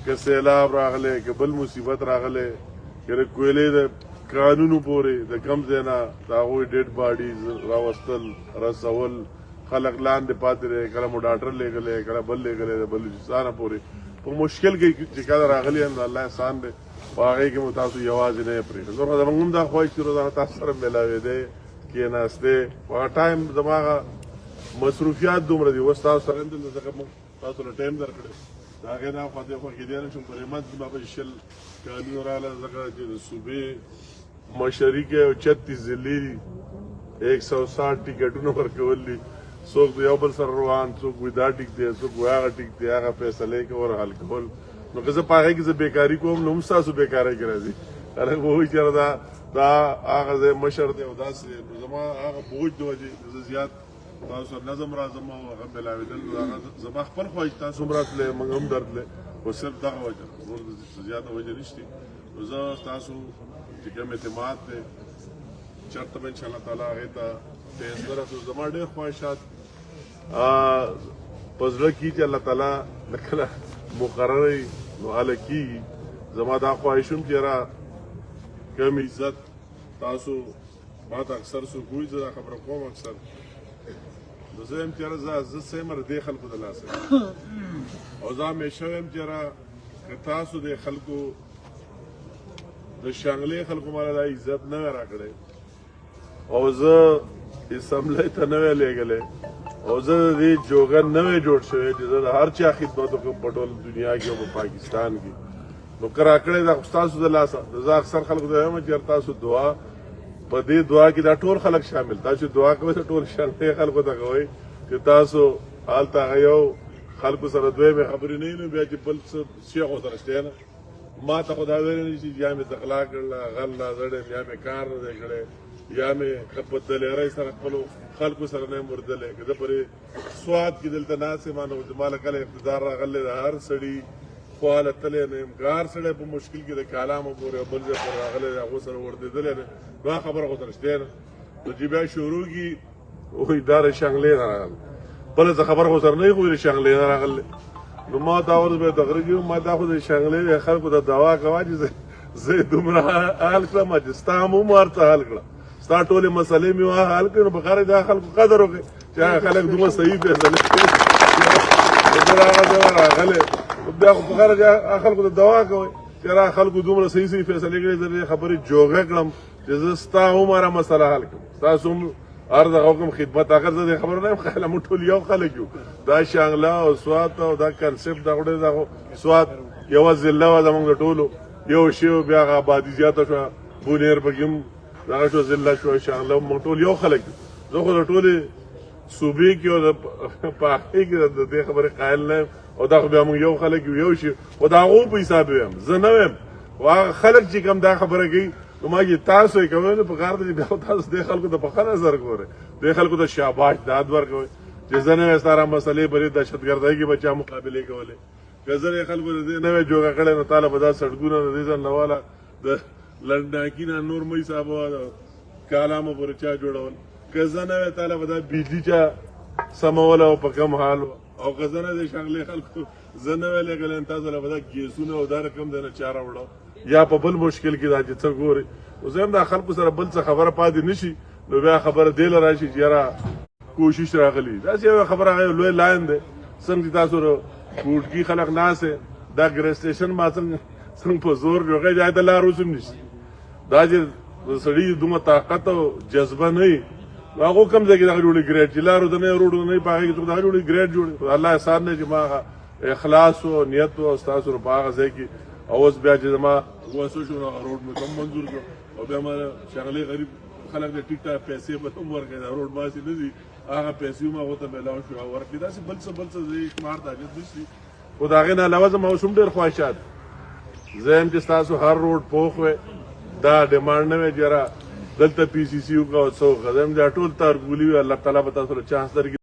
که سیلاب راغلی که بل مصیبت راغلی که د کویلې د کانونو پورې د کم ځای نه د هغوی ډیډ باډیز راوستل رسول خلک لاندې پاتې دی کله مو ډاکټر لېږلی کله بل لېږلی د بلوچستانه پورې په مشکل کې چې کله راغلي یم د الله احسان دی په هغې کې مو تاسو یوازې نه یې پرېښود نور زموږ هم دا خواهش چې روزانه تاسو سره میلاوېدی کېناستې په هغه ټایم زما هغه مصروفیات دومره دي اوس تاسو سره هم دلته ځکه موږ تاسو له ټایم درکړی د هغې نه خوا دېخوا کېدی نه شم په دې منځ کې ما به شل کالونه راغله ځکه چې د صوبې مشري کې 36 ضلعې دي 160 ټکټونه ورکول دي څوک د یو بل سره روان څوک وایي دا ټیک دی څوک وایي هغه ټیک دی هغه فیصلې کول حل کول نو که زه په هغې کې زه بیکاري کوم نو هم ستاسو بیکارۍ کې راځي خلک به وایي چېرې دا هغه ځای مشر دی او داسې دی نو زما هغه بوج د وجې زه زیات تاسو سره نظم راځم او هغه میلاوېدل هغه زما خپل خواهش تاسو هم راتللی موږ هم درتلی خو صرف دغه وجه نور زیاته وجه نشته نو زه ستاسو چې کوم اعتماد دی چېرته به انشاءالله تعالی هغې ته تیز نه رسو زما ډېر خواهشات په زړه کي چې الله تعالی کله مقرروي نو هله کېږي زما دا خواهش هم چې یاره کم عزت تاسو ما ته اکثر څوک وایي زه دا خبره کوم اکثر نو زه یم چې یاره زه څه یم د دې خلکو د لاسه او زه همیشه وایم چې یاره که تاسو د خلکو د شانګلې خلکو ماله دا عزت نه وی راکړی او زه اسمبلی ته نه وی لېږلی او زه د دې جوګه نه وی جوړ شوی چې زه د هر چا خدمت وکړم په ټول دنیا کې او په پاکستان کې نو که راکړی دا خو ستاسو د لاسه زه اکثر خلکو ته وایم چې تاسو دعا په دې دعا کې دا ټول خلک شامل تاسو دعا کوئ ته ټول شانګلې خلکو ته کوئ چې تاسو هلته هغه یو خلکو سره دویمې خبرې نه وي نو بیا چې بل څه شی خو سره شته نه ما ته خو دا ویلی نه شي یا مې دغلا کړله غل راځړی یا مې کار نه دی کړی یا مې په دلیرۍ سره خپلو خلکو سره نه یم ورتللی که زه پرې سوات کې دلته ناست یم نو زما له کله اقتدار راغلی د هر سړي خواله تللی نه یم که هر سړی په مشکل کې د کالامو پورې او بل ځای پورې راغلی دی هغو سره ورتېدلی نه دا خبره خو سره شتی نه نو چې بیا شروع کي وایي دا د شانګلې نه راغلی بله څه خبره خو سره نه وي خو د شانګلې نه راغلی نو ما دا ورځ به تقریر کړي ما دا خو د شانګلې خلکو ته دعا کوه چې زه یې دومره حل کړم چې ستا هم هرڅه حل کړه ستا ټولې مسلې مې حل کړې نو پکار دی هغه خلکو قدر وکړي چې هغه خلک دومره صحیح فیصلې کوي هغه ځای راغلی بیا خو پکار دی هغه خلکو ته دعا کوئ چې هغه خلکو دومره صحیح فیصلې کړي زه دې خبرې جوګه کړم چې زه ستا هم هره مسله حل کړم ستاسو هم هر دغه کوم خدمت اخر زه دې خبره نه یم خیاله موږ ټول یو خلک یو دا شانګله او سوات او دا کنسپټ دغه ډېر دغه سوات یوه ضلع وه زموږ د ټولو یو شی و بیا هغه آبادي زیاته شوه بونیر پکې هم دغه شوه ضلع شوه شانګله موږ ټول یو خلک یو زه خو د ټولې صوبې کې او په هغې کې د دې خبرې قایل نه یم او دا خو بیا موږ یو خلک یو یو شي خو د هغو په حساب ویم زه نه ویم خو هغه خلک چې کوم دا خبره کوي نو ما چې تاسو یې کوئ نو پکار دی چې بیا تاسو دې خلکو ته په ښه نظر ګورئ دې خلکو ته شاباش داد ورکوئ چې زه نه وی ستا را مسلې پرې دهشتګردۍ کې به چا مقابلې کولې که زه دې خلکو د دې نه وی جوګه کړی نو تاله به دا سړکونه د دې ځل نه واله د لنډاکي نه نور مه حسابوه د کالامو پورې چا جوړول که زه نه وی تاله به دا بجلي چا سموله او په کم حال او که زه نه دې شانګلې خلکو زه نه وی لېږلی تاسو له به دا ګیسونه او دا رقم دی نه چا راوړه یا په بل مشکل کې دا چې څه ګوري نو زه هم دا خلکو سره بل څه خبره پاتې نه شي نو بیا خبره دې له راشي چې یاره کوشش راغلی داسې یوه خبره هغه لوی لاین دی څنګه چې تاسو کوټکي خلک ناست دی دا ګریس سټیشن ما څنګه په زور جوړی دی هلته لار اوس هم نشته دا چې د سړي دومره طاقت او جذبه نه وي نو هغو کوم ځای کې دغه جوړي ګریډ چې لارو ته نه روډو نه وي په هغې کې څوک دغه جوړي ګریډ جوړي الله احسان دی چې ما هغه اخلاص او نیت او ستاسو په هغه ځای کې او اوس بیا چې زما وسو شو هغه روډ مې کم منظور کړو او بیا ما شغلې غریب خلک د ټیک ټاک پیسې به هم ورکړي دا روډ باسي نه دي هغه پیسې هم هغو ته میلاو شو ورکړي داسې بل څه شمار ته حاجت نشته خو د هغې نه علاوه زما اوس هم ډېر خواهشات زه یم چې ستاسو هر روډ پوخ وی دا ډیمانډ نه وی چې یاره دلته پي سي سي وکړه او څه وکړه زه یم دا ټول تارګولي وي الله تعالی به تاسو له چانس درکړي